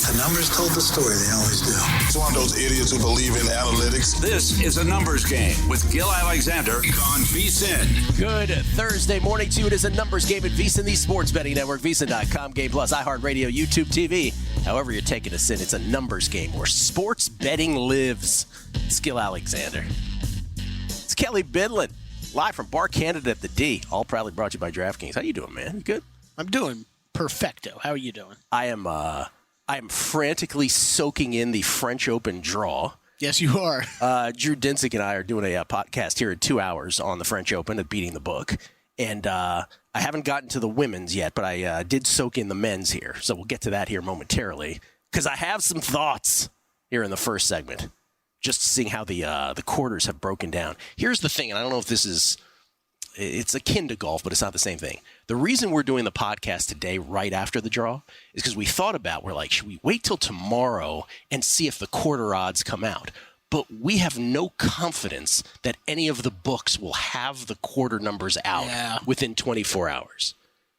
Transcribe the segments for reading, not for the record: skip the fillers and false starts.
The numbers told the story. They always do. It's one of those idiots who believe in analytics. This is a numbers game with Gill Alexander on VSiN. Good Thursday morning to you. It is a numbers game at VSiN, the sports betting network, VSiN.com, Game Plus, iHeartRadio, YouTube TV. However you're taking us in, it's a numbers game where sports betting lives. It's Gill Alexander. It's Kelley Bydlon, live from Bar Canada at the D. All proudly brought to you by DraftKings. How you doing, man? You good? I'm doing perfecto. How are you doing? I am frantically soaking in the French Open draw. Yes, you are. Drew Dinsick and I are doing a podcast here in 2 hours on the French Open at Beating the Book. And I haven't gotten to the women's yet, but I did soak in the men's here. So we'll get to that here momentarily because I have some thoughts here in the first segment, just seeing how the quarters have broken down. Here's the thing, and I don't know if this is – it's akin to golf, but it's not the same thing. The reason we're doing the podcast today right after the draw is because we thought about, we're like, should we wait till tomorrow and see if the quarter odds come out? But we have no confidence that any of the books will have the quarter numbers out within 24 hours.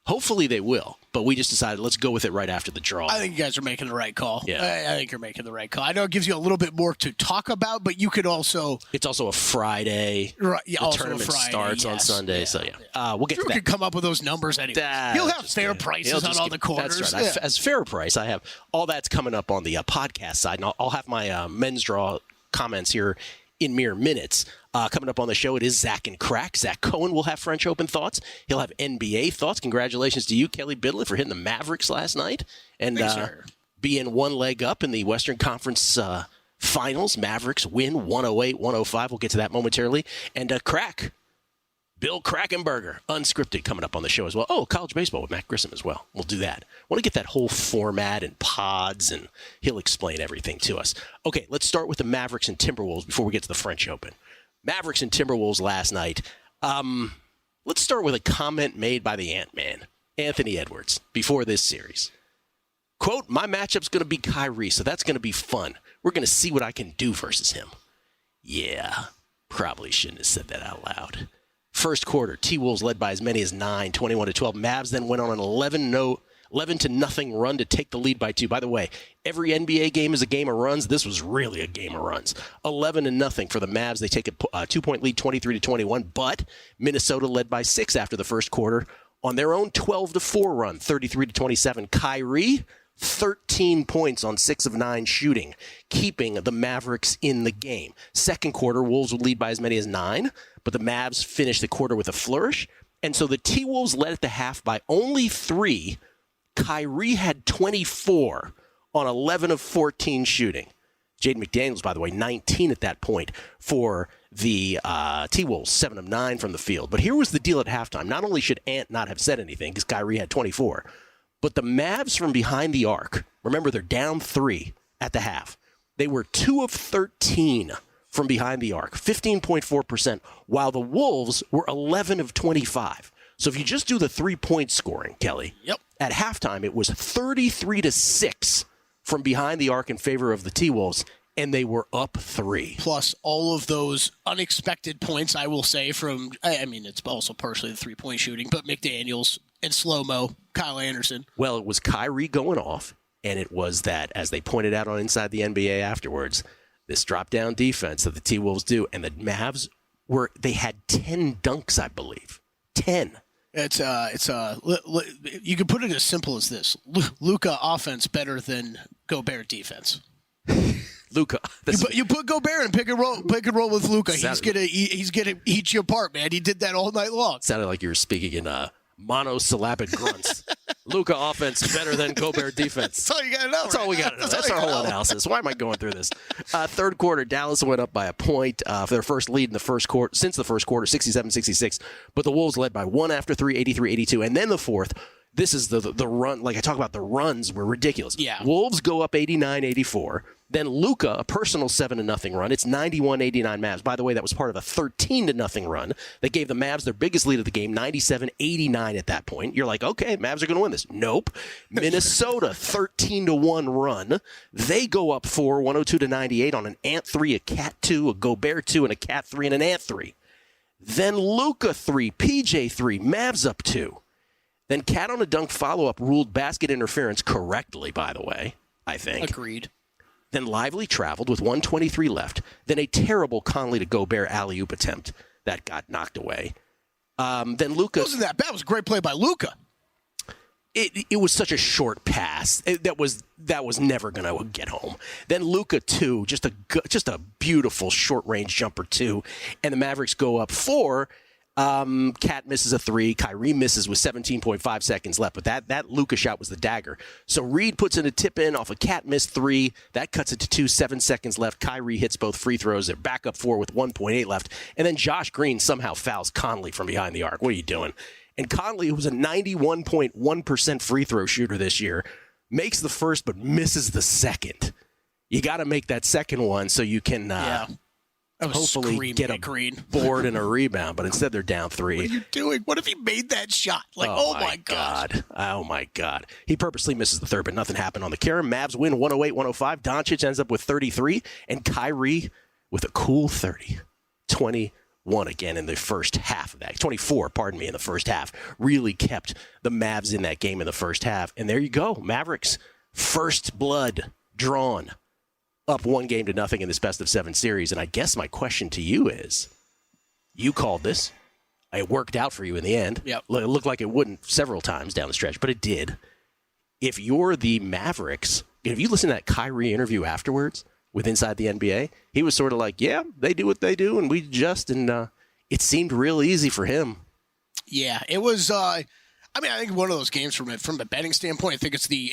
Hopefully they will, but we just decided let's go with it right after the draw. I think you guys are making the right call. Yeah. I think you're making the right call. I know it gives you a little bit more to talk about, but you could also... It's also a Friday. Right, yeah, the tournament starts on Sunday, so we'll get Drew to that. can come up with those numbers anyway. He'll have fair prices on all the quarters. That's right. As fair price, I have all that's coming up on the podcast side, and I'll have my men's draw comments here in mere minutes. Coming up on the show, it is Zach and Crack. Zach Cohen will have French Open thoughts. He'll have NBA thoughts. Congratulations to you, Kelley Bydlon, for hitting the Mavericks last night and being one leg up in the Western Conference Finals. Mavericks win 108-105. We'll get to that momentarily. And Crack, Bill Krackenberger, unscripted, coming up on the show as well. Oh, college baseball with Matt Grissom as well. We'll do that. Want to get that whole format and pods, and he'll explain everything to us. Okay, let's start with the Mavericks and Timberwolves before we get to the French Open. Mavericks and Timberwolves last night. Let's start with a comment made by the Ant-Man, Anthony Edwards, before this series. Quote, my matchup's going to be Kyrie, so that's going to be fun. We're going to see what I can do versus him. Yeah, probably shouldn't have said that out loud. First quarter, T-Wolves led by as many as 9, 21-12. Mavs then went on an 11-0 run to take the lead by 2. By the way, every NBA game is a game of runs. This was really a game of runs. 11-0 for the Mavs. They take a 2-point lead, 23-21. But Minnesota led by 6 after the first quarter on their own 12-4 run, 33-27. Kyrie, 13 points on 6 of 9 shooting, keeping the Mavericks in the game. Second quarter, Wolves would lead by as many as 9, but the Mavs finished the quarter with a flourish. And so the T-Wolves led at the half by only 3. Kyrie had 24 on 11 of 14 shooting. Jaden McDaniels, by the way, 19 at that point for the T-Wolves, 7 of 9 from the field. But here was the deal at halftime. Not only should Ant not have said anything because Kyrie had 24, but the Mavs from behind the arc, remember they're down 3 at the half. They were 2 of 13 from behind the arc, 15.4%, while the Wolves were 11 of 25. So if you just do the 3-point scoring, Kelley, at halftime it was 33-6 from behind the arc in favor of the T-Wolves, and they were up 3. Plus all of those unexpected points, I will say, from, I mean, it's also partially the 3-point shooting, but McDaniels and slow-mo, Kyle Anderson. Well, it was Kyrie going off, and it was that, as they pointed out on Inside the NBA afterwards, this drop-down defense that the T-Wolves do, and the Mavs they had 10 dunks, I believe. 10. You could put it as simple as this: Luka offense better than Gobert defense. Luka, you put Gobert in pick and roll with Luka. He's gonna eat you apart, man. He did that all night long. Sounded like you were speaking in monosyllabic grunts. Luka offense better than Gobert defense. That's all you gotta know. That's all we gotta know. That's our whole analysis. Why am I going through this? Third quarter, Dallas went up by a point for their first lead in the first quarter since the first quarter, 67-66. But the Wolves led by 1 after 3, 83-82, and then the fourth. This is the run. Like I talk about, the runs were ridiculous. Yeah. Wolves go up 89-84. Then Luka, a personal 7-0 run. It's 91-89 Mavs. By the way, that was part of a 13-0 run that gave the Mavs their biggest lead of the game, 97-89 at that point. You're like, okay, Mavs are going to win this. Nope. Minnesota, 13-1 run. They go up 4, 102-98 on an Ant 3, a Cat 2, a Gobert 2, and a Cat 3, and an Ant 3. Then Luka 3, PJ 3, Mavs up 2. Then Cat on a dunk follow-up ruled basket interference correctly, by the way. I think. Agreed. Then Lively traveled with 1:23 left. Then a terrible Conley to Gobert alley-oop attempt that got knocked away. Then Luka. Wasn't that bad? It was a great play by Luka. It was such a short pass that was never going to get home. Then Luka 2, just a beautiful short range jumper 2, and the Mavericks go up 4. Cat misses a 3. Kyrie misses with 17.5 seconds left, but that Luka shot was the dagger. So Reed puts in a tip in off a Cat missed 3. That cuts it to 2. 7 seconds left. Kyrie hits both free throws. They're back up 4 with 1.8 left, and then Josh Green somehow fouls Conley from behind the arc. What are you doing? And Conley, who was a 91.1% free throw shooter this year, makes the first but misses the second. You got to make that second one so you can hopefully get a board and a rebound. But instead, they're down 3. What are you doing? What if he made that shot? Oh my God. Oh, my God. He purposely misses the third, but nothing happened on the carry. Mavs win 108-105. Doncic ends up with 33, and Kyrie with a cool 30. 21 again in the first half of that. 24, pardon me, in the first half. Really kept the Mavs in that game in the first half. And there you go. Mavericks, first blood drawn. Up 1-0 in this best-of-7 series. And I guess my question to you is, you called this. It worked out for you in the end. Yep. It looked like it wouldn't several times down the stretch, but it did. If you're the Mavericks, if you listen to that Kyrie interview afterwards with Inside the NBA, he was sort of like, yeah, they do what they do, and we adjust, and it seemed real easy for him. Yeah, it was I think one of those games from a betting standpoint, I think it's the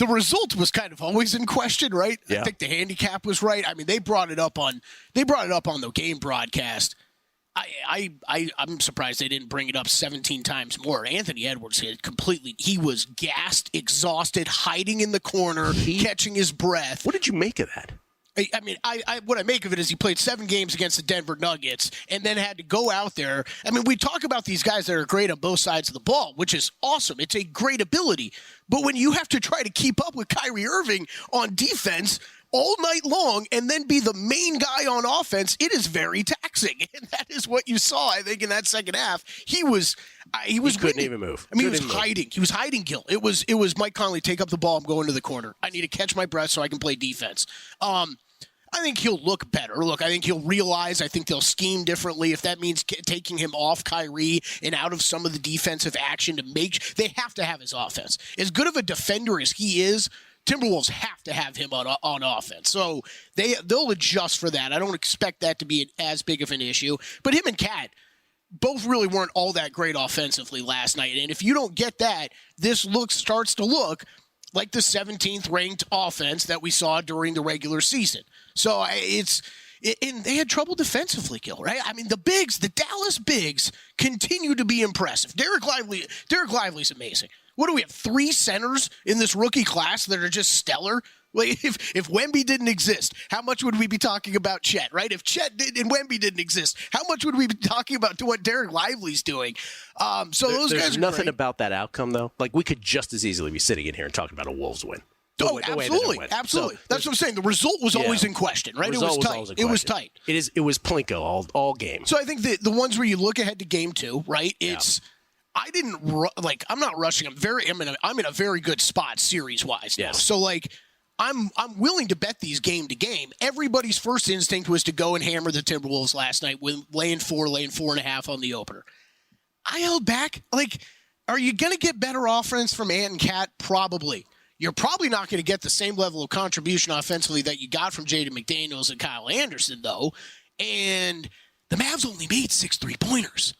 result was kind of always in question, right? Yeah. I think the handicap was right. I mean, they brought it up on the game broadcast. I'm surprised they didn't bring it up 17 times more. Anthony Edwards he was gassed, exhausted, hiding in the corner, catching his breath. What did you make of that? I mean, what I make of it is he played 7 games against the Denver Nuggets and then had to go out there. I mean, we talk about these guys that are great on both sides of the ball, which is awesome. It's a great ability. But when you have to try to keep up with Kyrie Irving on defense all night long and then be the main guy on offense, it is very taxing. And that is what you saw, I think, in that second half. He couldn't even move. I mean, he was hiding. He was hiding, Gill. It was Mike Conley, take up the ball, I'm going to the corner. I need to catch my breath so I can play defense. I think he'll look better. Look, I think he'll realize, I think they'll scheme differently. If that means taking him off Kyrie and out of some of the defensive action they have to have his offense. As good of a defender as he is, Timberwolves have to have him on offense. So they'll adjust for that. I don't expect that to be as big of an issue. But him and Cat both really weren't all that great offensively last night. And if you don't get that, this starts to look like the 17th ranked offense that we saw during the regular season. So and they had trouble defensively, Gill, right? I mean, the Dallas bigs continue to be impressive. Derek Lively's amazing. What do we have, 3 centers in this rookie class that are just stellar? Like, if Wemby didn't exist, how much would we be talking about Chet, right? If Chet and Wemby didn't exist, how much would we be talking about what Derek Lively's doing? There's nothing about that outcome, though. Like, we could just as easily be sitting in here and talking about a Wolves win. Absolutely. That's what I'm saying. The result was always in question, right? It was tight. It was Plinko all game. So I think the ones where you look ahead to game 2, right? I'm not rushing. I'm in a very good spot series wise. Yes. So I'm willing to bet these game to game. Everybody's first instinct was to go and hammer the Timberwolves last night with laying 4.5 on the opener. I held back. Are you going to get better offense from Ant and Cat? Probably. You're probably not going to get the same level of contribution offensively that you got from Jaden McDaniels and Kyle Anderson, though. And the Mavs only made 6 3-pointers.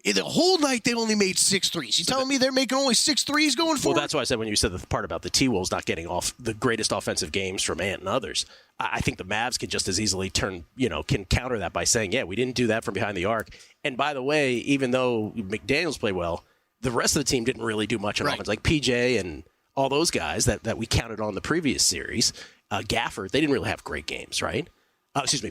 In the whole night, they only made 6 threes. You telling me they're making only 6 threes going forward? Well, that's why I said when you said the part about the T-Wolves not getting off the greatest offensive games from Ant and others, I think the Mavs can just as easily can counter that by saying, yeah, we didn't do that from behind the arc. And by the way, even though McDaniels played well, the rest of the team didn't really do much on offense. Like PJ and all those guys that we counted on the previous series, Gafford, they didn't really have great games, right?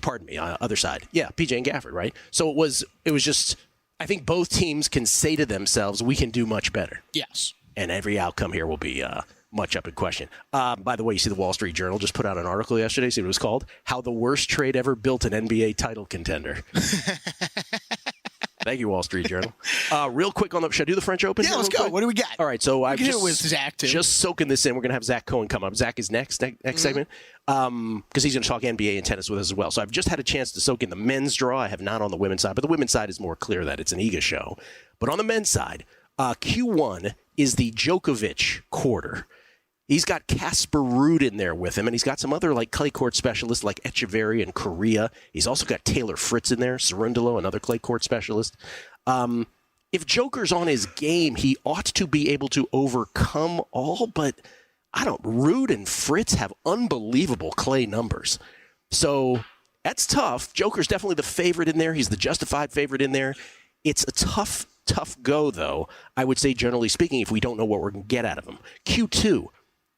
Pardon me, other side. Yeah, PJ and Gafford, right? So it was just... I think both teams can say to themselves, we can do much better. Yes. And every outcome here will be much up in question. By the way, you see the Wall Street Journal just put out an article yesterday. See what it was called? How the worst trade ever built an NBA title contender. Thank you, Wall Street Journal. Real quick on should I do the French Open? Yeah, let's go. What do we got? All right, so I've with Zach too. Just soaking this in. We're going to have Zach Cohen come up. Zach is next segment because he's going to talk NBA and tennis with us as well. So I've just had a chance to soak in the men's draw. I have not on the women's side, but the women's side is more clear that it's an Iga show. But on the men's side, Q1 is the Djokovic quarter. He's got Casper Ruud in there with him, and he's got some other like clay court specialists like Echeverry and Correa. He's also got Taylor Fritz in there, Cerundolo, another clay court specialist. If Joker's on his game, he ought to be able to overcome all, but Ruud and Fritz have unbelievable clay numbers. So that's tough. Joker's definitely the favorite in there. He's the justified favorite in there. It's a tough go, though, I would say, generally speaking, if we don't know what we're going to get out of him. Q2.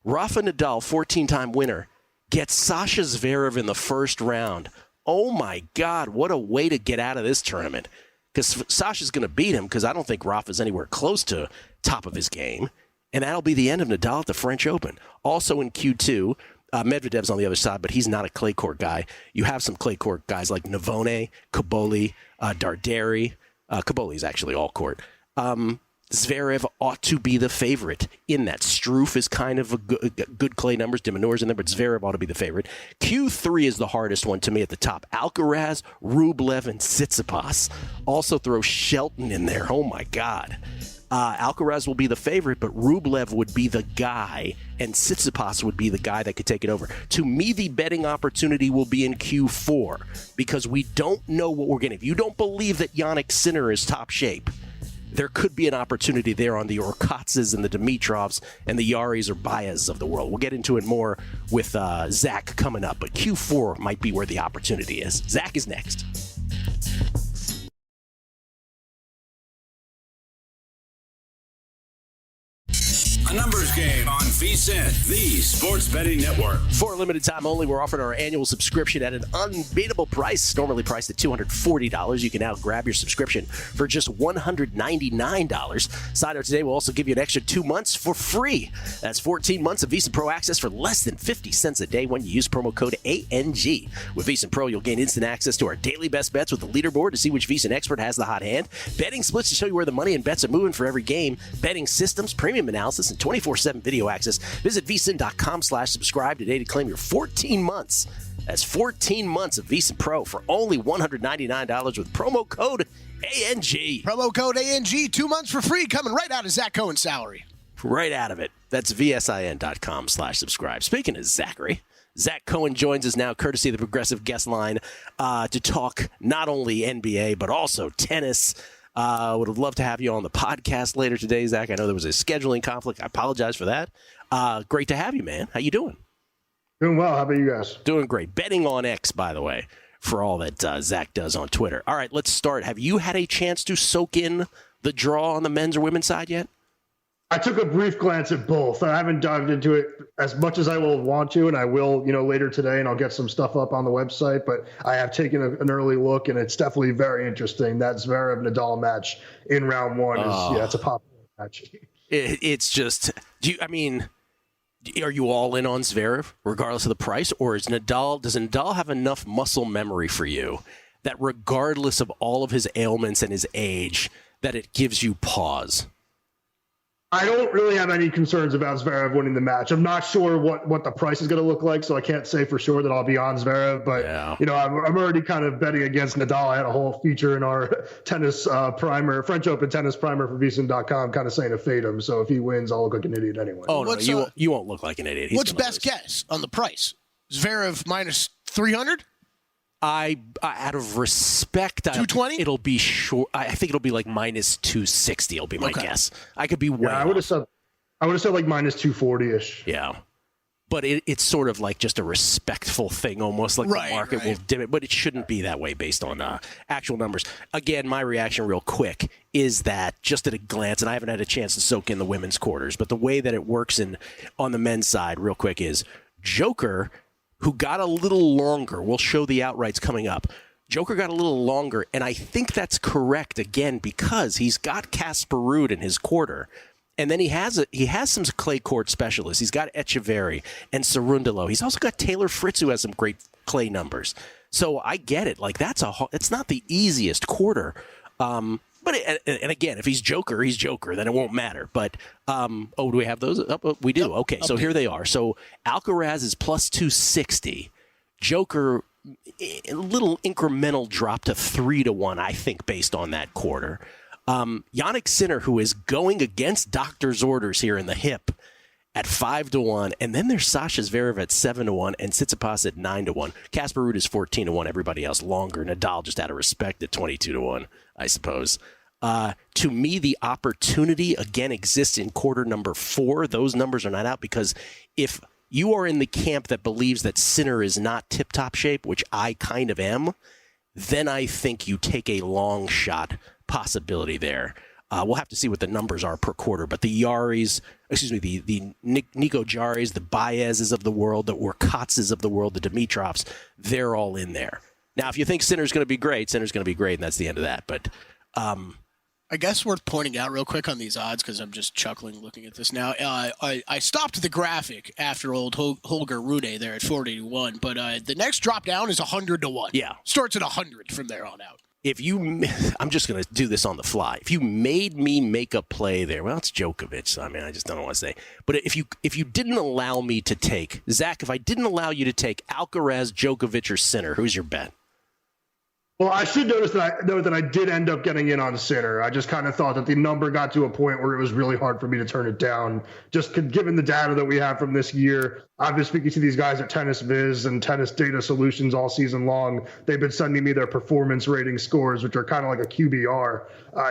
Rafa Nadal, 14-time winner, gets Sasha Zverev in the first round. Oh, my God, what a way to get out of this tournament. Because Sasha's going to beat him because I don't think Rafa's anywhere close to top of his game. And that'll be the end of Nadal at the French Open. Also in Q2, Medvedev's on the other side, but he's not a clay court guy. You have some clay court guys like Navone, Caboli, Darderi. Caboli's actually all court. Zverev ought to be the favorite in that. Struff is kind of a good clay numbers. De Minaur's in there, but Zverev ought to be the favorite. Q3 is the hardest one to me at the top. Alcaraz, Rublev, and Tsitsipas. Also throw Shelton in there. Oh, my God. Alcaraz will be the favorite, but Rublev would be the guy, and Tsitsipas would be the guy that could take it over. To me, the betting opportunity will be in Q4 because we don't know what we're getting. If you don't believe that Jannik Sinner is top shape, there could be an opportunity there on the Orkatzes and the Dimitrovs and the Yaris or Baez of the world. We'll get into it more with Zach coming up, but Q4 might be where the opportunity is. Zach is next. A numbers game on VSiN, the sports betting network. For a limited time only, we're offering our annual subscription at an unbeatable price. Normally priced at $240. You can now grab your subscription for just $199. Sign up today. We'll also give you an extra 2 months for free. That's 14 months of VSiN Pro access for less than 50 cents a day when you use promo code ANG. With VSiN Pro, you'll gain instant access to our daily best bets with the leaderboard to see which VSiN expert has the hot hand, betting splits to show you where the money and bets are moving for every game, betting systems, premium analysis, and 24/7 video access. Visit vsin.com/subscribe today to claim your 14 months. That's 14 months of VSiN Pro for only $199 with promo code ANG. Promo code ANG, 2 months for free, coming right out of Zach Cohen's salary. Right out of it. That's vsin.com/subscribe. Speaking of Zachary, Zach Cohen joins us now, courtesy of the Progressive Guest Line, to talk not only NBA, but also tennis. Would have loved to have you on the podcast later today, Zach. I know there was a scheduling conflict. I apologize for that. Great to have you, man. How you doing? Doing well. How about you guys? Doing great. Betting on X, by the way, for all that Zach does on Twitter. All right, let's start. Have you had a chance to soak in the draw on the men's or women's side yet? I took a brief glance at both. I haven't dived into it as much as I will want to, and I will, later today, and I'll get some stuff up on the website. But I have taken an early look, and it's definitely very interesting. That Zverev-Nadal match in round one it's a popular match. It's just, are you all in on Zverev, regardless of the price, or does Nadal have enough muscle memory for you that regardless of all of his ailments and his age, that it gives you pause? I don't really have any concerns about Zverev winning the match. I'm not sure what the price is going to look like, so I can't say for sure that I'll be on Zverev. But, I'm already kind of betting against Nadal. I had a whole feature in our tennis primer, French Open tennis primer for VSiN.com, kind of saying to fade him. So if he wins, I'll look like an idiot anyway. Oh, no, you won't look like an idiot. What's best guess on the price? Zverev minus 300? Out of respect, 220? It'll be short. I think it'll be like minus 260. It'll be my guess. I could be way. Yeah, I would have said like minus 240-ish. Yeah, but it's sort of like just a respectful thing, almost like the market will dim it. But it shouldn't be that way based on actual numbers. Again, my reaction, real quick, is that just at a glance, and I haven't had a chance to soak in the women's quarters, but the way that it works on the men's side, real quick, is Joker, who got a little longer. We'll show the outrights coming up. Joker got a little longer, and I think that's correct, again, because he's got Casper Ruud in his quarter. And then he has some clay court specialists. He's got Echeverry and Cerundolo. He's also got Taylor Fritz, who has some great clay numbers. So I get it. Like, it's not the easiest quarter But and again, if he's Joker, he's Joker. Then it won't matter. But do we have those? We do. Okay, so here they are. So Alcaraz is plus 260. Joker, a little incremental drop to 3-1, I think, based on that quarter. Jannik Sinner, who is going against doctor's orders here in the hip, at 5-1, and then there's Sasha Zverev at 7-1, and Tsitsipas at 9-1. Casper Ruud is 14-1. Everybody else longer. Nadal just out of respect at 22-1, I suppose. To me, the opportunity again exists in quarter number 4. Those numbers are not out because if you are in the camp that believes that Sinner is not tip-top shape, which I kind of am, then I think you take a long shot possibility there. We'll have to see what the numbers are per quarter, but the Nico Jaris, the Baezes of the world, the Urkatzes of the world, the Dimitrovs, they're all in there. Now, if you think Sinner's going to be great, Sinner's going to be great, and that's the end of that. But I guess worth pointing out real quick on these odds, because I'm just chuckling looking at this now. I stopped the graphic after old Holger Rune there at 40-1, but the next drop down is 100-1. Yeah. Starts at 100 from there on out. I'm just going to do this on the fly. If you made me make a play there, well, it's Djokovic. So, I mean, I just don't know what to say. But if you didn't allow me to take, Zach, if I didn't allow you to take Alcaraz, Djokovic, or Sinner, who's your bet? Well, I should note that I did end up getting in on Sinner. I just kind of thought that the number got to a point where it was really hard for me to turn it down. Just given the data that we have from this year, I've been speaking to these guys at Tennis Viz and Tennis Data Solutions all season long. They've been sending me their performance rating scores, which are kind of like a QBR,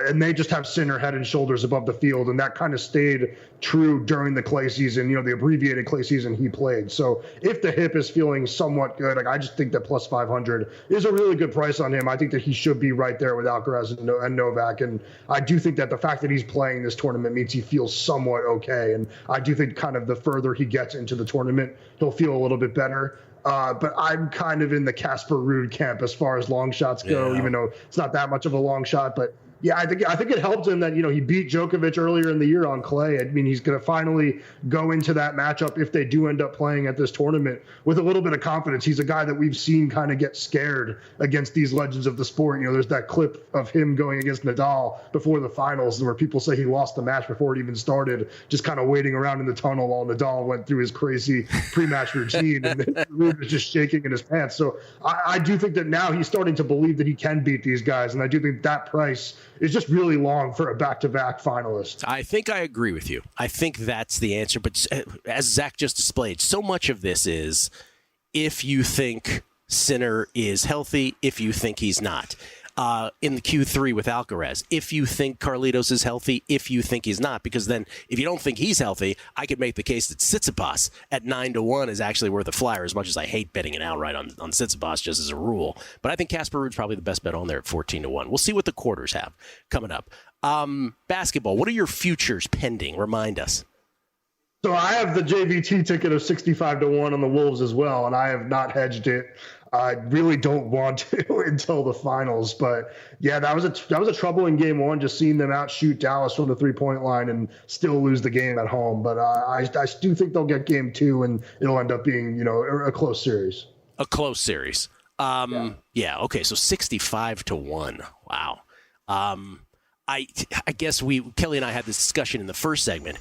and they just have Sinner head and shoulders above the field, and that kind of stayed true during the clay season, the abbreviated clay season he played. So if the hip is feeling somewhat good, I just think that plus 500 is a really good price on him. I think that he should be right there with Alcaraz and Novak, and I do think that the fact that he's playing this tournament means he feels somewhat okay, and I do think kind of the further he gets into the tournament, he'll feel a little bit better. But I'm kind of in the Casper Ruud camp as far as long shots go, even though it's not that much of a long shot. But yeah, I think it helped him that, he beat Djokovic earlier in the year on clay. I mean, he's going to finally go into that matchup if they do end up playing at this tournament with a little bit of confidence. He's a guy that we've seen kind of get scared against these legends of the sport. There's that clip of him going against Nadal before the finals where people say he lost the match before it even started, just kind of waiting around in the tunnel while Nadal went through his crazy pre-match routine and Ruud was just shaking in his pants. So I do think that now he's starting to believe that he can beat these guys, and I do think that price is just really long for a back-to-back finalist. I think I agree with you. I think that's the answer. But as Zach just displayed, so much of this is if you think Sinner is healthy, if you think he's not. In the Q3 with Alcaraz, if you think Carlitos is healthy, if you think he's not, because then if you don't think he's healthy, I could make the case that Tsitsipas at 9-1 is actually worth a flyer, as much as I hate betting it outright on Tsitsipas just as a rule. But I think Casper Ruud's probably the best bet on there at 14-1. We'll see what the quarters have coming up. Basketball, what are your futures pending? Remind us. So I have the JVT ticket of 65-1 on the Wolves as well, and I have not hedged it. I really don't want to until the finals, but yeah, that was a troubling game one, just seeing them outshoot Dallas from the 3-point line and still lose the game at home. But I do think they'll get game 2, and it'll end up being a close series. A close series. Yeah. Okay. So 65-1. Wow. I guess Kelley and I had this discussion in the first segment.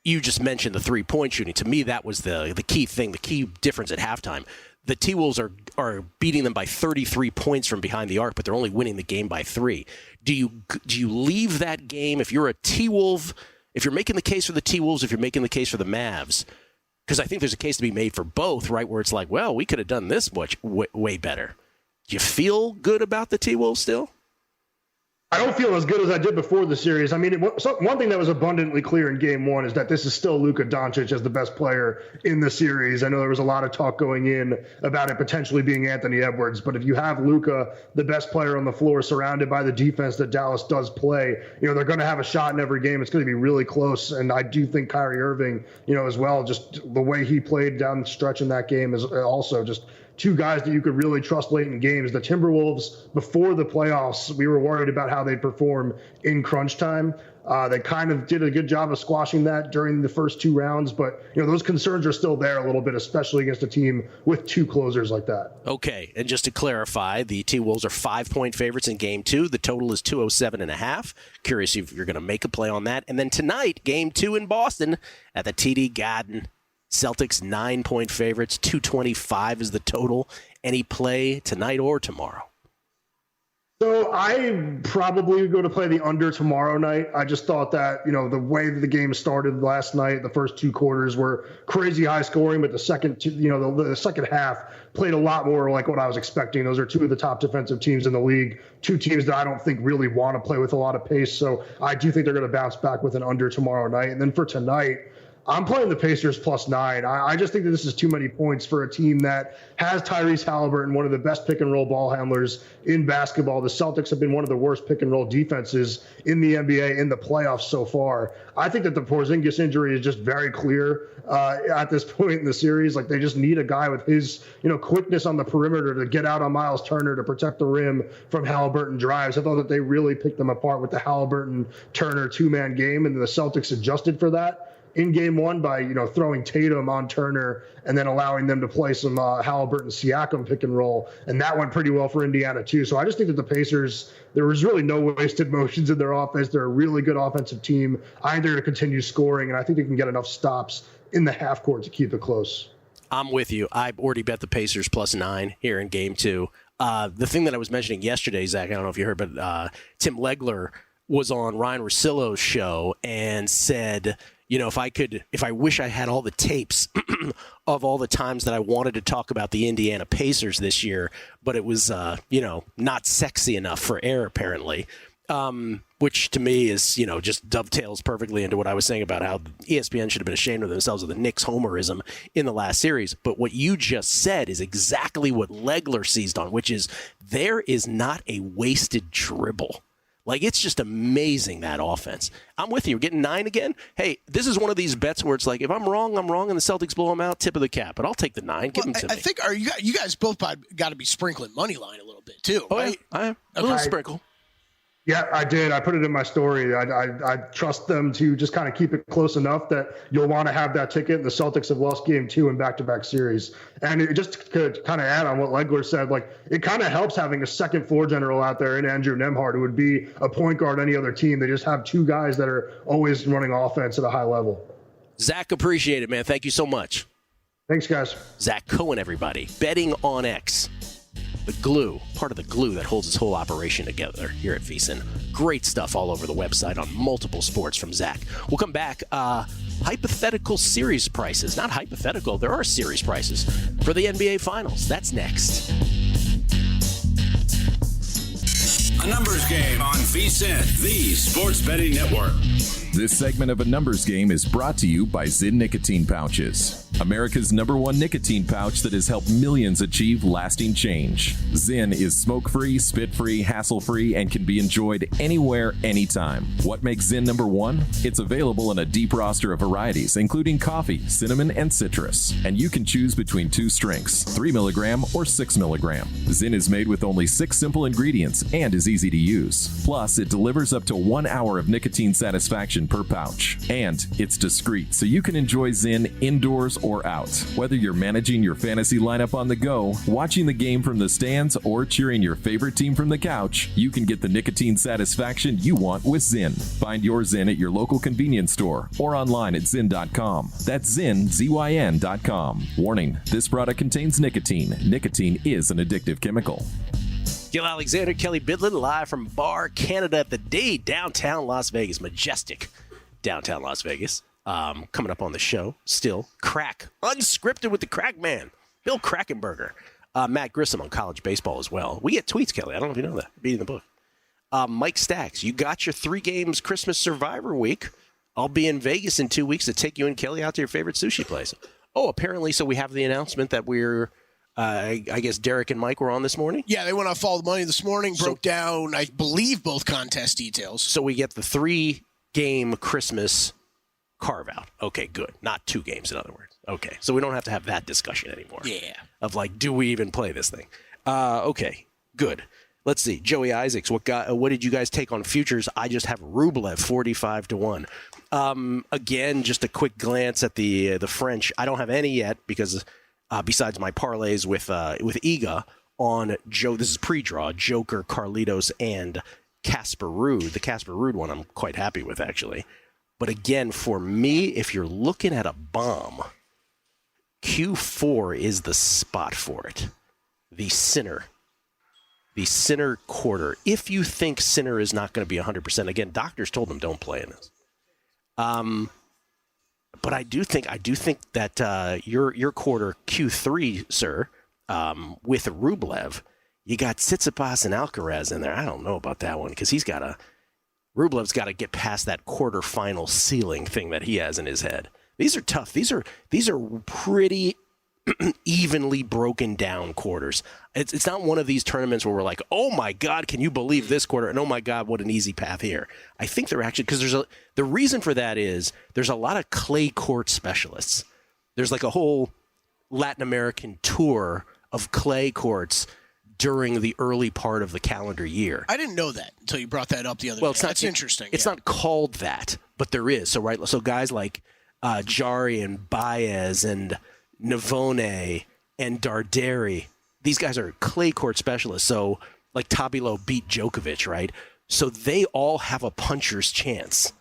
You just mentioned the 3-point shooting. To me, that was the key thing, the key difference at halftime. The T-Wolves are beating them by 33 points from behind the arc, but they're only winning the game by 3. Do you leave that game if you're a T-Wolf, if you're making the case for the T-Wolves, if you're making the case for the Mavs? Because I think there's a case to be made for both, right? Where it's like, well, we could have done this much way better. Do you feel good about the T-Wolves still? I don't feel as good as I did before the series. I mean, one thing that was abundantly clear in game one is that this is still Luka Doncic as the best player in the series. I know there was a lot of talk going in about it potentially being Anthony Edwards, but if you have Luka, the best player on the floor, surrounded by the defense that Dallas does play, they're going to have a shot in every game. It's going to be really close, and I do think Kyrie Irving, as well, just the way he played down the stretch in that game is also just two guys that you could really trust late in games. The Timberwolves, before the playoffs, we were worried about how they'd perform in crunch time. They kind of did a good job of squashing that during the first 2 rounds, but those concerns are still there a little bit, especially against a team with 2 closers like that. Okay, and just to clarify, the T-Wolves are 5-point favorites in Game 2. The total is 207.5. Curious if you're going to make a play on that. And then tonight, Game 2 in Boston at the TD Garden. Celtics 9-point favorites, 225 is the total. Any play tonight or tomorrow? So I probably would go to play the under tomorrow night. I just thought that, the way that the game started last night, the first 2 quarters were crazy high scoring, but the second half played a lot more like what I was expecting. Those are 2 of the top defensive teams in the league, 2 teams that I don't think really want to play with a lot of pace. So I do think they're going to bounce back with an under tomorrow night. And then for tonight, I'm playing the Pacers +9. I just think that this is too many points for a team that has Tyrese Halliburton, one of the best pick-and-roll ball handlers in basketball. The Celtics have been one of the worst pick-and-roll defenses in the NBA in the playoffs so far. I think that the Porzingis injury is just very clear at this point in the series. Like, they just need a guy with his, quickness on the perimeter to get out on Miles Turner to protect the rim from Halliburton drives. I thought that they really picked them apart with the Halliburton-Turner 2-man game, and the Celtics adjusted for that in Game 1 by, throwing Tatum on Turner and then allowing them to play some Halliburton-Siakam pick and roll. And that went pretty well for Indiana, too. So I just think that the Pacers, there was really no wasted motions in their offense. They're a really good offensive team. I think they're going to continue scoring, and I think they can get enough stops in the half court to keep it close. I'm with you. I already bet the Pacers +9 here in Game 2. The thing that I was mentioning yesterday, Zach, I don't know if you heard, but Tim Legler was on Ryan Russillo's show and said, if I wish I had all the tapes of all the times that I wanted to talk about the Indiana Pacers this year, but it was, not sexy enough for air, apparently, which to me is, just dovetails perfectly into what I was saying about how ESPN should have been ashamed of themselves with the Knicks homerism in the last series. But what you just said is exactly what Legler seized on, which is there is not a wasted dribble. Like, it's just amazing, that offense. I'm with you. We're getting 9 again. Hey, this is one of these bets where it's like, if I'm wrong, I'm wrong, and the Celtics blow them out, tip of the cap. But I'll take the 9. Give them to me. I think you guys both got to be sprinkling money line a little bit, too, right? I am. A little sprinkle. Yeah, I did. I put it in my story. I trust them to just kind of keep it close enough that you'll want to have that ticket. The Celtics have lost Game 2 in back-to-back series. And it just could kind of add on what Legler said, like, it kind of helps having a second floor general out there in Andrew Nembhard, who would be a point guard any other team. They just have 2 guys that are always running offense at a high level. Zach, appreciate it, man. Thank you so much. Thanks, guys. Zach Cohen, everybody. Betting on X. The glue, part of the glue that holds this whole operation together here at VSiN. Great stuff all over the website on multiple sports from Zach. We'll come back. Hypothetical series prices. Not hypothetical. There are series prices for the NBA Finals. That's next. A numbers game on VSiN, the sports betting network. This segment of A Numbers Game is brought to you by Zyn Nicotine Pouches, America's #1 nicotine pouch that has helped millions achieve lasting change. Zyn is smoke-free, spit-free, hassle-free, and can be enjoyed anywhere, anytime. What makes Zyn #1? It's available in a deep roster of varieties, including coffee, cinnamon, and citrus. And you can choose between 2 strengths, 3 milligram or 6 milligram. Zyn is made with only 6 simple ingredients and is easy to use. Plus, it delivers up to 1 hour of nicotine satisfaction per pouch. And it's discreet, so you can enjoy Zyn indoors or out. Whether you're managing your fantasy lineup on the go, watching the game from the stands, or cheering your favorite team from the couch, you can get the nicotine satisfaction you want with Zyn. Find your Zyn at your local convenience store or online at Zyn.com. That's Zyn, ZYN.com. Warning, this product contains nicotine. Nicotine is an addictive chemical. Gill Alexander, Kelley Bydlon, live from Bar Canada at the D, downtown Las Vegas. Majestic downtown Las Vegas. Coming up on the show, still, Crack. Unscripted with the Crack Man, Bill Krackenberger. Matt Grissom on college baseball as well. We get tweets, Kelley. I don't know if you know that. Reading the book. Mike Stacks, you got your 3 games Christmas Survivor week. I'll be in Vegas in 2 weeks to take you and Kelley out to your favorite sushi place. Oh, apparently, so we have the announcement that we're... I guess Derek and Mike were on this morning? Yeah, they went on Follow the Money this morning, broke down, I believe, both contest details. So we get the 3-game Christmas carve-out. Okay, good. Not 2 games, in other words. Okay, so we don't have to have that discussion anymore. Yeah. Of like, do we even play this thing? Okay, good. Let's see. Joey Isaacs, what did you guys take on futures? I just have Rublev 45-1. Again, just a quick glance at the French. I don't have any yet because besides my parlays with Iga on Joe. This is pre-draw. Joker, Carlitos, and Casper Ruud. The Casper Ruud one I'm quite happy with, actually. But again, for me, if you're looking at a bomb, Q4 is the spot for it. The Sinner quarter. If you think Sinner is not going to be 100%, again, doctors told him don't play in this. But I do think that your quarter Q3, sir, with Rublev, you got Tsitsipas and Alcaraz in there. I don't know about that one because Rublev's got to get past that quarterfinal ceiling thing that he has in his head. These are tough. These are pretty evenly broken down quarters. It's not one of these tournaments where we're like, oh my God, can you believe this quarter? And oh my God, what an easy path here. I think they're actually, because the reason for that is there's a lot of clay court specialists. There's like a whole Latin American tour of clay courts during the early part of the calendar year. I didn't know that until you brought that up the other day. That's interesting. It's not called that, but there is. So guys like Jari and Baez and Navone and Darderi, these guys are clay court specialists. So like Tabilo beat Djokovic, right? So they all have a puncher's chance.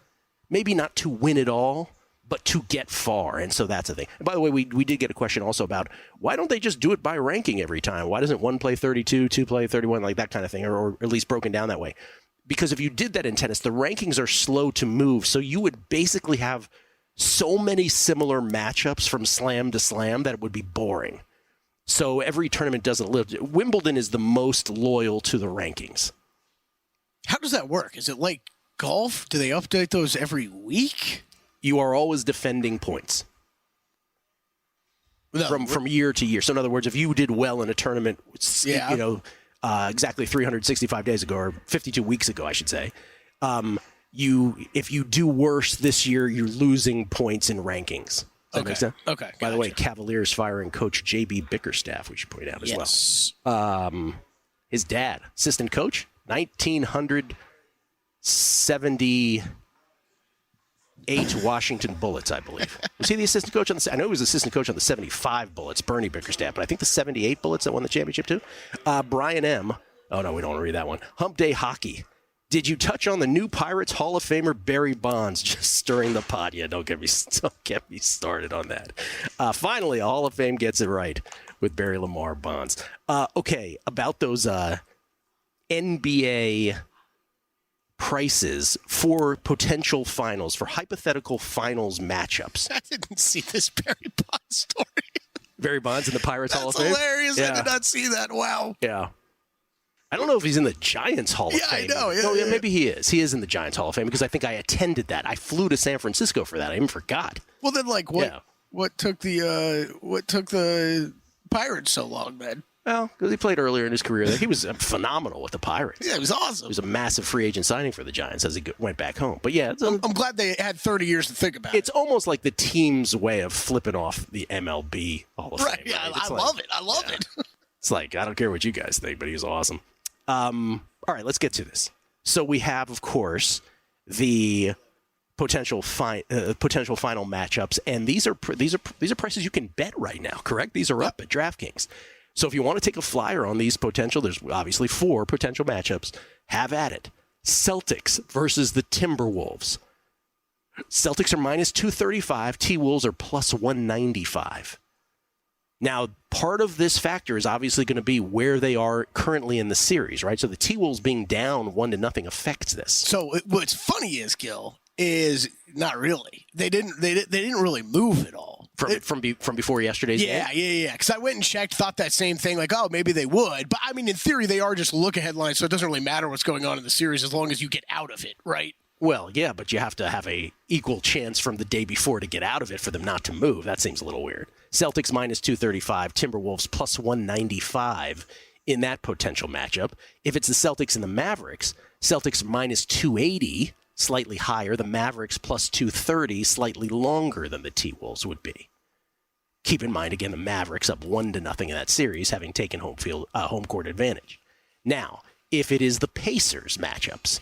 Maybe not to win it all, but to get far. And so that's a thing. And by the way, we did get a question also about why don't they just do it by ranking every time? Why doesn't one play 32, two play 31, like that kind of thing, or at least broken down that way? Because if you did that in tennis, the rankings are slow to move. So you would basically have so many similar matchups from slam to slam that it would be boring. So every tournament doesn't live. Wimbledon is the most loyal to the rankings. How does that work? Is it like golf? Do they update those every week? You are always defending points from year to year. So in other words, if you did well in a tournament, exactly 365 days ago, or 52 weeks ago, I should say, if you do worse this year, you're losing points in rankings. Does that make sense? Okay. By the way, Cavaliers firing coach J.B. Bickerstaff, we should point out as well. His dad, assistant coach, 1978 Washington Bullets, I believe. Was he the assistant coach on I know he was assistant coach on the 75 Bullets, Bernie Bickerstaff, but I think the 78 Bullets that won the championship too. Brian M. Oh, no, we don't want to read that one. Hump Day Hockey. Did you touch on the new Pirates Hall of Famer Barry Bonds? Just stirring the pot. Yeah, don't get me started on that. Finally, a Hall of Fame gets it right with Barry Lamar Bonds. Okay, about those NBA prices for potential finals, for hypothetical finals matchups. I didn't see this Barry Bonds story. Barry Bonds in the Pirates Hall of Fame? That's hilarious. Yeah. I did not see that. Wow. Yeah. I don't know if he's in the Giants Hall of Fame. Yeah, I know. Yeah, maybe he is. He is in the Giants Hall of Fame because I think I attended that. I flew to San Francisco for that. I even forgot. Well, then, like, what took the Pirates so long, man? Well, because he played earlier in his career. He was phenomenal with the Pirates. Yeah, he was awesome. He was a massive free agent signing for the Giants as he went back home. But yeah, I'm glad they had 30 years to think about it. It's almost like the team's way of flipping off the MLB Hall of Fame. Right, yeah, I love it. I love it. It's like, I don't care what you guys think, but he was awesome. All right, let's get to this. So we have, of course, the potential final matchups, and these are prices you can bet right now. Correct? These are up at DraftKings. So if you want to take a flyer on these potential, there's obviously 4 potential matchups. Have at it. Celtics versus the Timberwolves. Celtics are minus 235. T-Wolves are plus 195. Now, part of this factor is obviously going to be where they are currently in the series, right? So the T-Wolves being down 1-0 affects this. So what's funny is, Gill, is not really. They didn't really move at all. From before yesterday's game? Yeah. Because I went and checked, thought that same thing, like, oh, maybe they would. But, I mean, in theory, they are just look-ahead lines, so it doesn't really matter what's going on in the series as long as you get out of it, right? Well, yeah, but you have to have a equal chance from the day before to get out of it for them not to move. That seems a little weird. Celtics minus 235, Timberwolves plus 195 in that potential matchup. If it's the Celtics and the Mavericks, Celtics minus 280, slightly higher. The Mavericks plus 230, slightly longer than the T-Wolves would be. Keep in mind, again, the Mavericks up 1-0 in that series, having taken home court advantage. Now, if it is the Pacers matchups.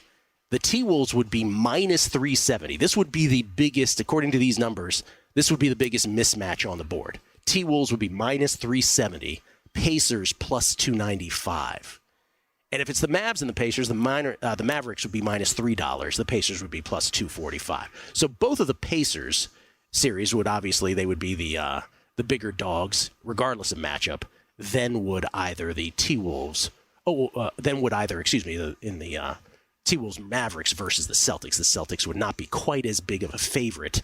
The T-Wolves would be minus 370. This would be the biggest, according to these numbers, this would be the biggest mismatch on the board. T-Wolves would be minus 370, Pacers plus 295. And if it's the Mavs and the Pacers, the Mavericks would be minus $3. The Pacers would be plus 245. So both of the Pacers series would obviously, they would be the bigger dogs, regardless of matchup. Then would either the T-Wolves, in the T-Wolves Mavericks versus the Celtics. The Celtics would not be quite as big of a favorite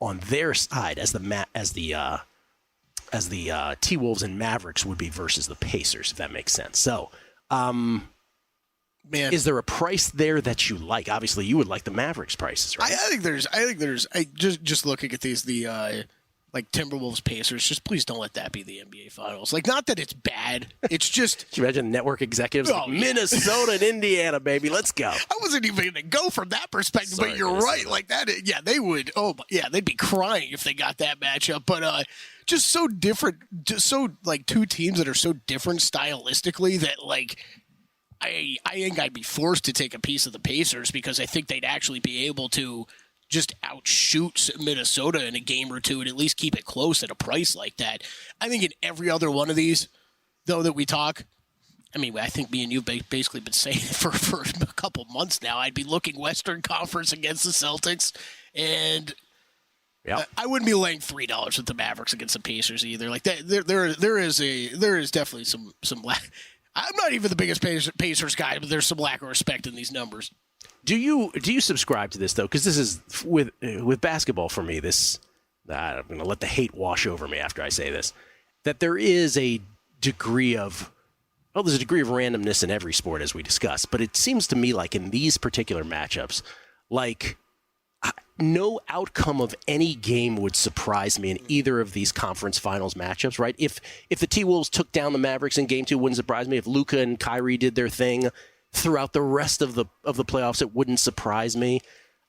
on their side as the T-Wolves and Mavericks would be versus the Pacers, if that makes sense. So, is there a price there that you like? Obviously, you would like the Mavericks prices, right? I think there's. Just looking at these, like Timberwolves Pacers, just please don't let that be the NBA Finals. Like, not that it's bad. It's just. Can you imagine network executives like Minnesota and Indiana, baby? Let's go. I wasn't even going to go from that perspective, but you're right. Like that, yeah, they would. Oh, yeah, they'd be crying if they got that matchup. But just so different, just so like two teams that are so different stylistically that like. I think I'd be forced to take a piece of the Pacers because I think they'd actually be able to just outshoot Minnesota in a game or two and at least keep it close at a price like that. I think in every other one of these, though, that we talk, I mean, I think me and you basically been saying it for a couple months now. I'd be looking Western Conference against the Celtics, and I wouldn't be laying $3 with the Mavericks against the Pacers either. Like that, there is definitely some lack. I'm not even the biggest Pacers guy, but there's some lack of respect in these numbers. Do you subscribe to this though? Because this is with basketball for me. I'm going to let the hate wash over me after I say this. That there is a degree of randomness in every sport, as we discussed. But it seems to me like in these particular matchups, like no outcome of any game would surprise me in either of these conference finals matchups, right? If the T-Wolves took down the Mavericks in game 2, wouldn't surprise me. If Luka and Kyrie did their thing throughout the rest of the playoffs, it wouldn't surprise me.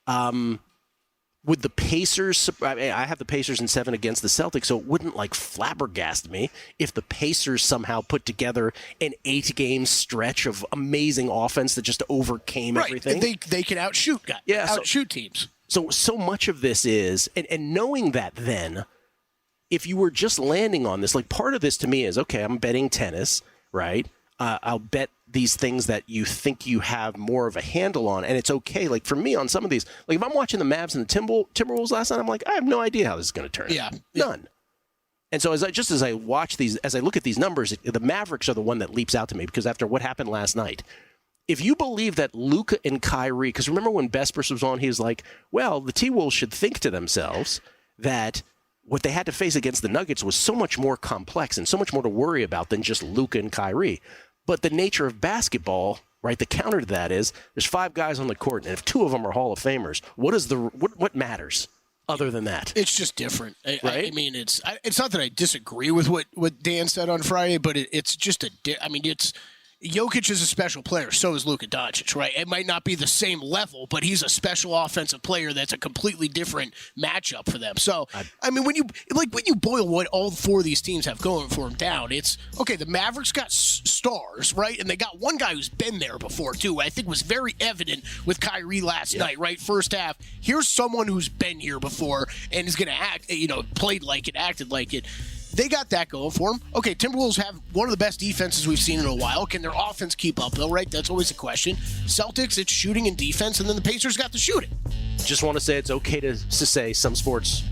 Would the Pacers, I have the Pacers in 7 against the Celtics, so it wouldn't like flabbergast me if the Pacers somehow put together an 8-game stretch of amazing offense that just overcame everything. They can outshoot guys, outshoot teams. So much of this is, and knowing that then, if you were just landing on this, like part of this to me is, okay, I'm betting tennis, right? I'll bet these things that you think you have more of a handle on, and it's okay. Like for me on some of these, like if I'm watching the Mavs and the Timberwolves last night, I'm like, I have no idea how this is going to turn out. None. And so as I watch these, as I look at these numbers, the Mavericks are the one that leaps out to me because after what happened last night, if you believe that Luka and Kyrie, because remember when Bespers was on, he was like, well, the T-Wolves should think to themselves that what they had to face against the Nuggets was so much more complex and so much more to worry about than just Luka and Kyrie. But the nature of basketball, right, the counter to that is there's 5 guys on the court, and if 2 of them are Hall of Famers, what matters other than that? It's just different. Right? I mean, it's not that I disagree with what Dan said on Friday, but it's just it's Jokic is a special player. So is Luka Doncic, right? It might not be the same level, but he's a special offensive player that's a completely different matchup for them. So, I mean, when you boil what all 4 of these teams have going for them down, it's, okay, the Mavericks got stars, right? And they got one guy who's been there before, too. I think was very evident with Kyrie last night, right? First half, here's someone who's been here before and is going to act, played like it, acted like it. They got that going for them. Okay, Timberwolves have one of the best defenses we've seen in a while. Can their offense keep up, though, right? That's always a question. Celtics, it's shooting and defense, and then the Pacers got the shooting. Just want to say it's okay to say some sports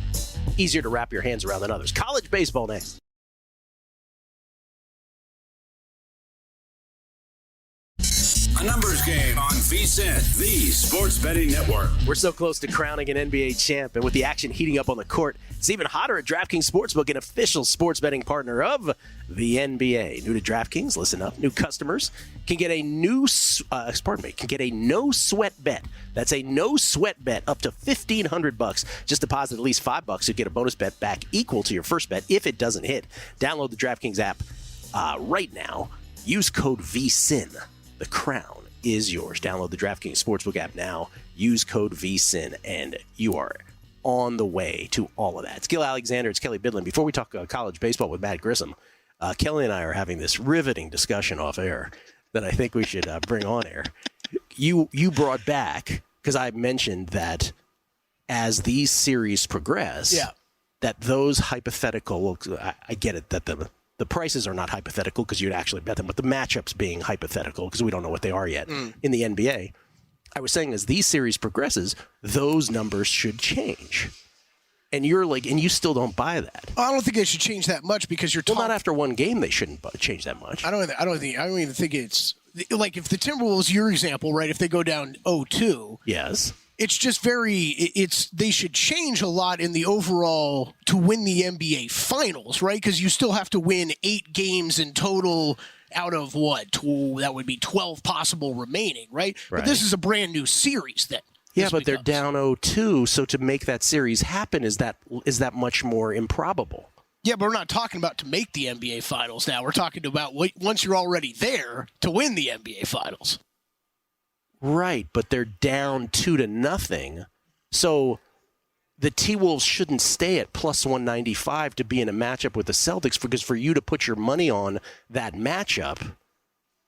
easier to wrap your hands around than others. College baseball next. A numbers game on VSiN, the sports betting network. We're so close to crowning an NBA champ, and with the action heating up on the court, it's even hotter at DraftKings Sportsbook, an official sports betting partner of the NBA. New to DraftKings, listen up. New customers can get a no sweat bet. That's a no sweat bet up to $1,500. Just deposit at least $5 to get a bonus bet back equal to your first bet if it doesn't hit. Download the DraftKings app right now. Use code VSiN. The crown is yours. Download the DraftKings Sportsbook app now. Use code VSiN, and you are on the way to all of that. It's Gill Alexander. It's Kelley Bydlon. Before we talk college baseball with Matt Grissom, Kelley and I are having this riveting discussion off air. that I think we should bring on air. You brought back, because I mentioned that as these series progress, that those hypothetical, I get it, that the prices are not hypothetical because you'd actually bet them, but the matchups being hypothetical because we don't know what they are yet in the NBA. I was saying as these series progresses, those numbers should change. And you're like, and you still don't buy that. I don't think they should change that much because you're not after one game. They shouldn't change that much. I don't even think it's like if the Timberwolves, your example, right? If they go down 0-2, yes, it's just they should change a lot in the overall to win the NBA Finals, right? Because you still have to win 8 games in total out of that would be 12 possible remaining, right? But this is a brand new series then. Yeah, but they're down 0-2, so to make that series happen, is that much more improbable? Yeah, but we're not talking about to make the NBA Finals now. We're talking about once you're already there to win the NBA Finals. Right, but they're down 2-0. So the T-Wolves shouldn't stay at plus 195 to be in a matchup with the Celtics, because for you to put your money on that matchup,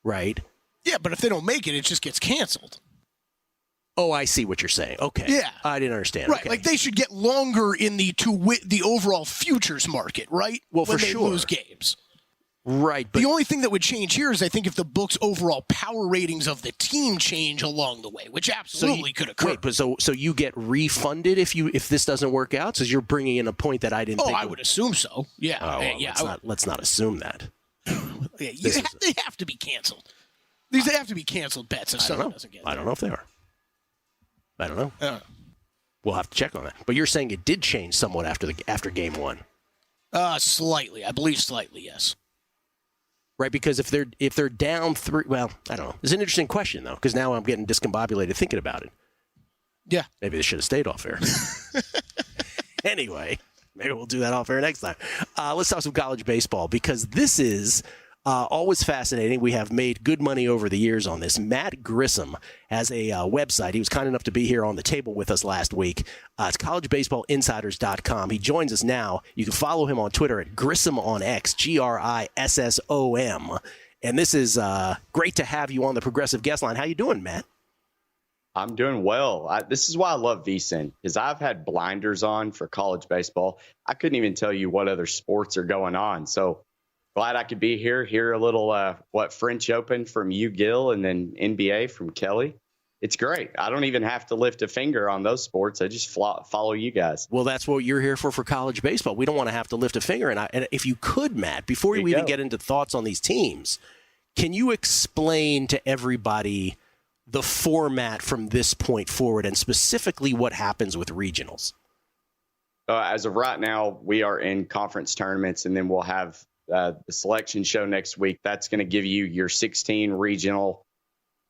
right? Yeah, but if they don't make it, it just gets canceled. Oh, I see what you're saying. Okay. Yeah. I didn't understand. Right, okay. like they should get longer in the overall futures market, right? Well, when for they sure. lose games. Right. But the only thing that would change here is I think if the book's overall power ratings of the team change along the way, which absolutely could occur. Wait, but so you get refunded if this doesn't work out? So you're bringing in a point that I didn't think. I would assume so. Yeah. Oh, well, let's not assume that. They have to be canceled. They have to be canceled bets if someone doesn't get it. I don't know if they are. I don't know. We'll have to check on that. But you're saying it did change somewhat after game 1. Slightly. I believe slightly, yes. Right, because if they're down 3, well, I don't know. It's an interesting question though, because now I'm getting discombobulated thinking about it. Yeah. Maybe they should have stayed off air. Anyway, maybe we'll do that off air next time. Let's talk some college baseball, because this is always fascinating. We have made good money over the years on this. Matt Grissom has a website. He was kind enough to be here on the table with us last week. It's collegebaseballinsiders.com. He joins us now. You can follow him on Twitter at Grissom on X, GRISSOM. And this is great to have you on the Progressive Guest Line. How you doing, Matt? I'm doing well. This is why I love VSiN, because I've had blinders on for college baseball. I couldn't even tell you what other sports are going on. So glad I could be here, hear a little French Open from you, Gill, and then NBA from Kelley. It's great. I don't even have to lift a finger on those sports. I just follow you guys. Well, that's what you're here for college baseball. We don't want to have to lift a finger. And if you could, Matt, before you even get into thoughts on these teams, can you explain to everybody the format from this point forward and specifically what happens with regionals? As of right now, we are in conference tournaments, and then we'll have the selection show next week. That's going to give you your 16 regional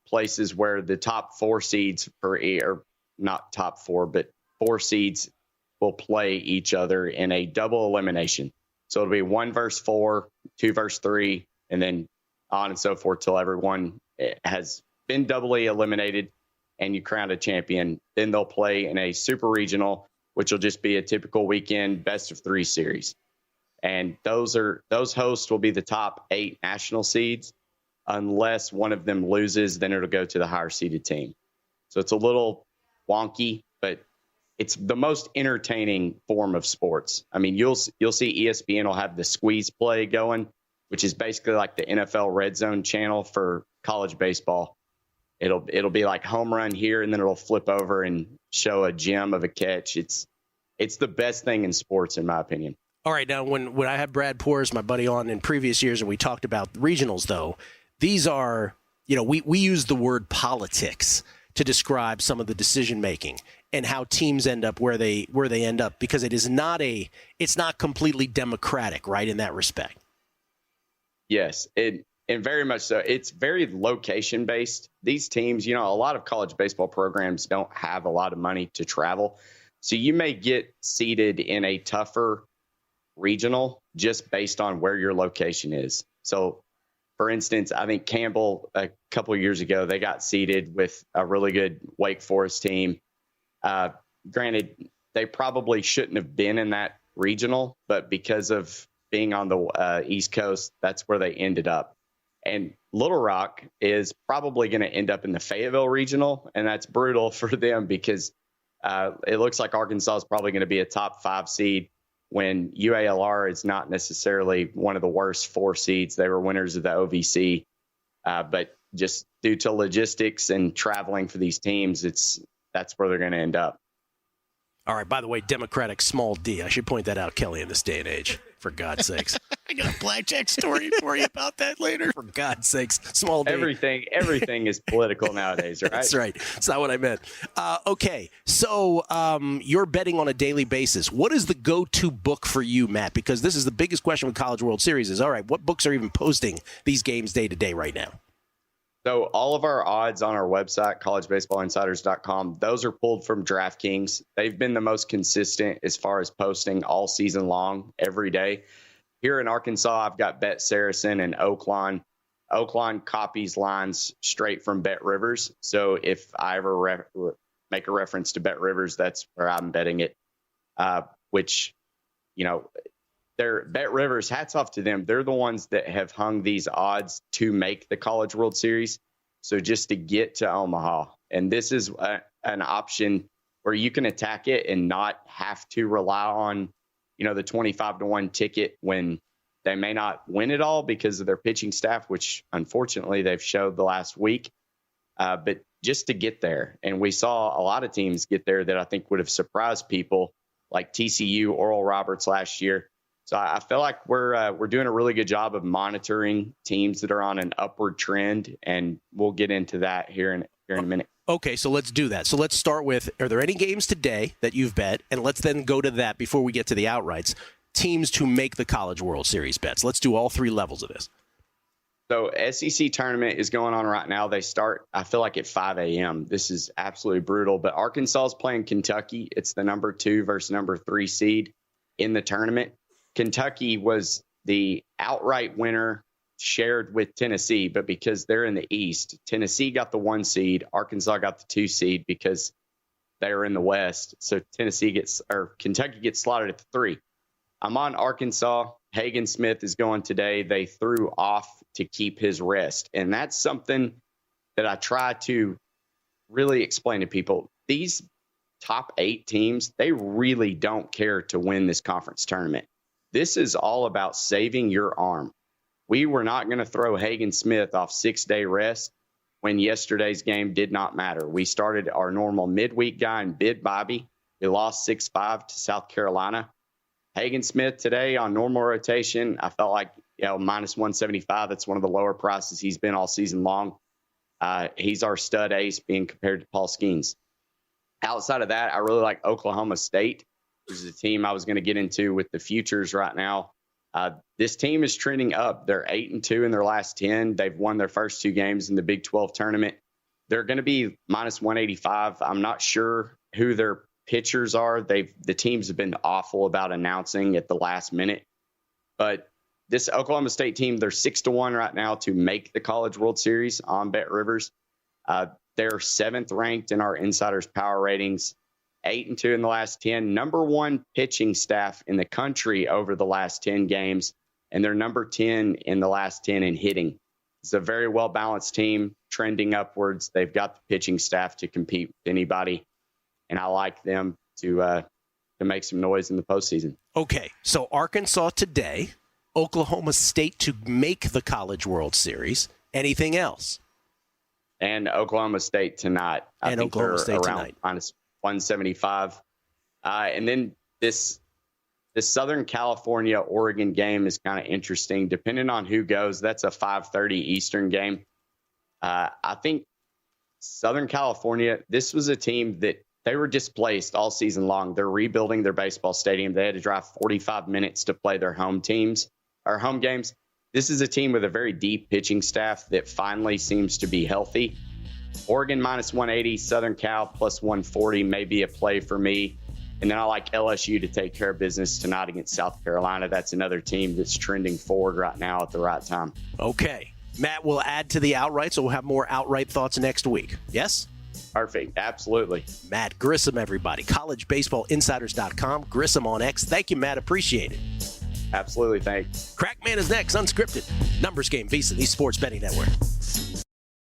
places where the top 4 seeds or not top 4, but 4 seeds will play each other in a double elimination. So it'll be 1 versus 4, 2 versus 3, and then on and so forth till everyone has been doubly eliminated and you crown a champion. Then they'll play in a super regional, which will just be a typical weekend best of 3 series. And those hosts will be the top 8 national seeds. Unless one of them loses, then it'll go to the higher seeded team. So it's a little wonky, but it's the most entertaining form of sports. I mean, you'll see ESPN will have the squeeze play going, which is basically like the NFL Red Zone channel for college baseball. It'll be like home run here, and then it'll flip over and show a gem of a catch. It's the best thing in sports, in my opinion. All right, now when I had Brad Poors, my buddy, on in previous years, and we talked about regionals, though, these are, we use the word politics to describe some of the decision making and how teams end up where they end up, because it's not completely democratic, right, in that respect. Yes, and very much so. It's very location based. These teams, a lot of college baseball programs don't have a lot of money to travel. So you may get seated in a tougher regional just based on where your location is. So, for instance, I think Campbell, a couple of years ago, they got seated with a really good Wake Forest team. Granted, they probably shouldn't have been in that regional, but because of being on the East Coast, that's where they ended up. And Little Rock is probably going to end up in the Fayetteville Regional, and that's brutal for them because it looks like Arkansas is probably going to be a top 5 seed when UALR is not necessarily one of the worst 4 seeds. They were winners of the OVC, but just due to logistics and traveling for these teams, that's where they're going to end up. All right, by the way, Democratic small d. I should point that out, Kelley, in this day and age, for God's sakes. I got a blackjack story for you about that later. For God's sakes, small d. Everything is political nowadays, right? That's right. That's not what I meant. Okay, so you're betting on a daily basis. What is the go-to book for you, Matt? Because this is the biggest question with College World Series is, all right, what books are even posting these games day to day right now? So all of our odds on our website, collegebaseballinsiders.com, those are pulled from DraftKings. They've been the most consistent as far as posting all season long, every day. Here in Arkansas, I've got Bet Saracen and Oaklawn. Oaklawn copies lines straight from Bet Rivers. So if I ever make a reference to Bet Rivers, that's where I'm betting it, which, they're Bet Rivers, hats off to them. They're the ones that have hung these odds to make the College World Series. So just to get to Omaha, and this is an option where you can attack it and not have to rely on, the 25-1 ticket when they may not win it all because of their pitching staff, which unfortunately they've showed the last week. But just to get there, and we saw a lot of teams get there that I think would have surprised people, like TCU, Oral Roberts last year. So I feel like we're doing a really good job of monitoring teams that are on an upward trend, and we'll get into that here in a minute. Okay, so let's do that. So let's start with, are there any games today that you've bet? And let's then go to that before we get to the outrights. Teams to make the College World Series bets. Let's do all 3 levels of this. So SEC tournament is going on right now. They start, I feel like, at 5 a.m. This is absolutely brutal. But Arkansas is playing Kentucky. It's the number 2 versus number 3 seed in the tournament. Kentucky was the outright winner, shared with Tennessee, but because they're in the East, Tennessee got the 1 seed, Arkansas got the 2 seed because they are in the West. So Kentucky gets slotted at the 3. I'm on Arkansas. Hagen Smith is going today. They threw off to keep his rest, and that's something that I try to really explain to people. These top 8 teams, they really don't care to win this conference tournament. This is all about saving your arm. We were not going to throw Hagen Smith off 6-day rest when yesterday's game did not matter. We started our normal midweek guy in Bid Bobby. We lost 6-5 to South Carolina. Hagen Smith today on normal rotation, I felt like, minus 175. That's one of the lower prices he's been all season long. He's our stud ace being compared to Paul Skeens. Outside of that, I really like Oklahoma State. This is a team I was going to get into with the futures right now. This team is trending up. They're 8-2 in their last 10. They've won their first 2 games in the Big 12 tournament. They're going to be minus 185. I'm not sure who their pitchers are. The teams have been awful about announcing at the last minute. But this Oklahoma State team, they're 6-1 right now to make the College World Series on Bet Rivers. They're 7th ranked in our insiders power ratings. 8-2 in the last 10, number 1 pitching staff in the country over the last 10 games, and they're number 10 in the last 10 in hitting. It's a very well-balanced team, trending upwards. They've got the pitching staff to compete with anybody, and I like them to make some noise in the postseason. Okay, so Arkansas today, Oklahoma State to make the College World Series. Anything else? And Oklahoma State tonight. I think Oklahoma State around tonight. minus 175. And then this Southern California Oregon game is kind of interesting. Depending on who goes, that's a 5:30 Eastern game. I think Southern California, this was a team that they were displaced all season long. They're rebuilding their baseball stadium. They had to drive 45 minutes to play their home games. This is a team with a very deep pitching staff that finally seems to be healthy. Oregon minus 180, Southern Cal plus 140 may be a play for me. And then I like LSU to take care of business tonight against South Carolina. That's another team that's trending forward right now at the right time. Okay. Matt will add to the outright, so we'll have more outright thoughts next week. Yes? Perfect. Absolutely. Matt Grissom, everybody. CollegeBaseballInsiders.com. Grissom on X. Thank you, Matt. Appreciate it. Absolutely. Thanks. Crackman is next. Unscripted. Numbers Game, VSiN, the Sports Betting Network.